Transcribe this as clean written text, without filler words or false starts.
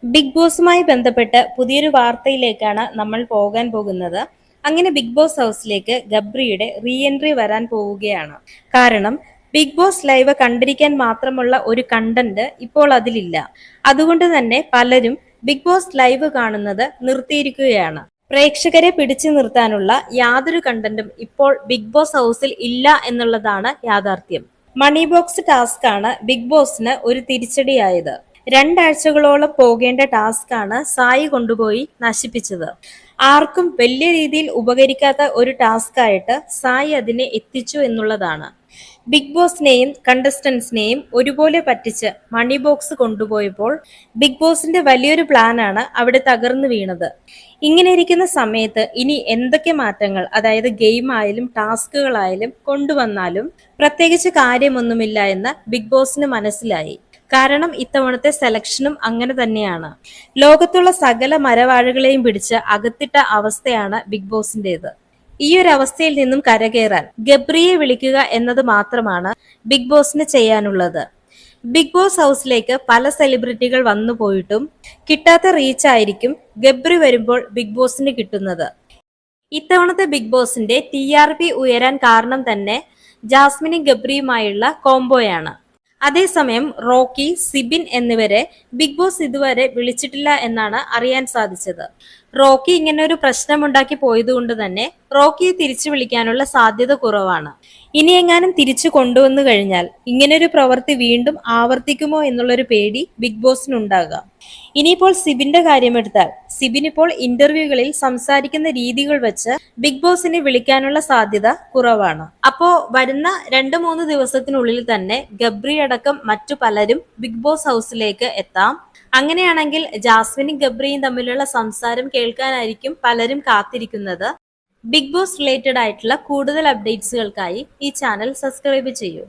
Big ബോസുമായി ബന്ധപ്പെട്ട് പുതിയൊരു വാർത്തയിലേക്കാണ് നമ്മൾ പോകാൻ പോകുന്നത്. അങ്ങനെ ബിഗ് ബോസ് ഹൗസിലേക്ക് ഗബ്രിയുടെ റീ എൻട്രി വരാൻ പോവുകയാണ്. കാരണം ബിഗ് ബോസ് ലൈവ് കണ്ടിരിക്കാൻ മാത്രമുള്ള ഒരു കണ്ടന്റ് ഇപ്പോൾ അതിലില്ല. അതുകൊണ്ട് തന്നെ പലരും ബിഗ് ബോസ് ലൈവ് കാണുന്നത് നിർത്തിയിരിക്കുകയാണ്. പ്രേക്ഷകരെ പിടിച്ചു നിർത്താനുള്ള യാതൊരു കണ്ടന്റും ഇപ്പോൾ ബിഗ് ബോസ് ഹൗസിൽ ഇല്ല എന്നുള്ളതാണ് യാഥാർത്ഥ്യം. മണി ബോക്സ് ടാസ്ക് ആണ് ബിഗ് ബോസിന് ഒരു തിരിച്ചടിയായത്. രണ്ടാഴ്ചകളോളം പോകേണ്ട ടാസ്കാണ് സായി കൊണ്ടുപോയി നശിപ്പിച്ചത്. ആർക്കും വലിയ രീതിയിൽ ഉപകരിക്കാത്ത ഒരു ടാസ്ക് ആയിട്ട് സായി അതിനെ എത്തിച്ചു എന്നുള്ളതാണ്. ബിഗ് ബോസിനെയും കണ്ടസ്റ്റൻസിനെയും ഒരുപോലെ പറ്റിച്ച് മണി ബോക്സ് കൊണ്ടുപോയപ്പോൾ ബിഗ് ബോസിന്റെ വലിയൊരു പ്ലാനാണ് അവിടെ തകർന്നു വീണത്. ഇങ്ങനെ ഇരിക്കുന്ന സമയത്ത് ഇനി എന്തൊക്കെ മാറ്റങ്ങൾ, അതായത് ഗെയിം ആയാലും ടാസ്കുകളായാലും കൊണ്ടുവന്നാലും പ്രത്യേകിച്ച് കാര്യമൊന്നുമില്ല എന്ന് ബിഗ് ബോസിന് മനസ്സിലായി. കാരണം ഇത്തവണത്തെ സെലക്ഷനും അങ്ങനെ തന്നെയാണ്. ലോകത്തുള്ള സകല മരവാഴകളെയും പിടിച്ച് അകത്തിട്ട അവസ്ഥയാണ് ബിഗ് ബോസിന്റേത്. ഈ ഒരു അവസ്ഥയിൽ നിന്നും കരകയറാൻ ഗബ്രിയെ വിളിക്കുക എന്നത് മാത്രമാണ് ബിഗ് ബോസിന് ചെയ്യാനുള്ളത്. ബിഗ് ബോസ് ഹൗസിലേക്ക് പല സെലിബ്രിറ്റികൾ വന്നു പോയിട്ടും കിട്ടാത്ത റീച്ച് ആയിരിക്കും ഗബ്രി വരുമ്പോൾ ബിഗ് ബോസിന് കിട്ടുന്നത്. ഇത്തവണത്തെ ബിഗ് ബോസിന്റെ TRP ഉയരാൻ കാരണം തന്നെ ജാസ്മിനും ഗബ്രിയുമായുള്ള കോംബോയാണ്. അതേസമയം റോക്കി, സിബിൻ എന്നിവരെ ബിഗ് ബോസ് ഇതുവരെ വിളിച്ചിട്ടില്ല എന്നാണ് അറിയാൻ സാധിച്ചത്. റോക്കി ഇങ്ങനെ ഒരു പ്രശ്നമുണ്ടാക്കി പോയതുകൊണ്ട് തന്നെ റോക്കിയെ തിരിച്ചു വിളിക്കാനുള്ള സാധ്യത കുറവാണ്. ഇനി എങ്ങാനും തിരിച്ചു കൊണ്ടുവന്നു കഴിഞ്ഞാൽ ഇങ്ങനൊരു പ്രവൃത്തി വീണ്ടും ആവർത്തിക്കുമോ എന്നുള്ളൊരു പേടി ബിഗ് ബോസിനുണ്ടാകാം. ഇനിയിപ്പോൾ സിബിന്റെ കാര്യമെടുത്താൽ സിബിൻ ഇപ്പോൾ ഇന്റർവ്യൂകളിൽ സംസാരിക്കുന്ന രീതികൾ വെച്ച് ബിഗ് ബോസിനെ വിളിക്കാനുള്ള സാധ്യത കുറവാണ്. അപ്പോ വരുന്ന 2-3 ദിവസത്തിനുള്ളിൽ തന്നെ ഗബ്രി അടക്കം മറ്റു പലരും ബിഗ് ബോസ് ഹൗസിലേക്ക് എത്താം. അങ്ങനെയാണെങ്കിൽ ജാസ്മിനും ഗബ്രിയും തമ്മിലുള്ള സംസാരം കേൾക്കാനായിരിക്കും പലരും കാത്തിരിക്കുന്നത്. ബിഗ് ബോസ് റിലേറ്റഡ് ആയിട്ടുള്ള കൂടുതൽ അപ്ഡേറ്റ്സുകൾക്കായി ഈ ചാനൽ സബ്സ്ക്രൈബ് ചെയ്യൂ.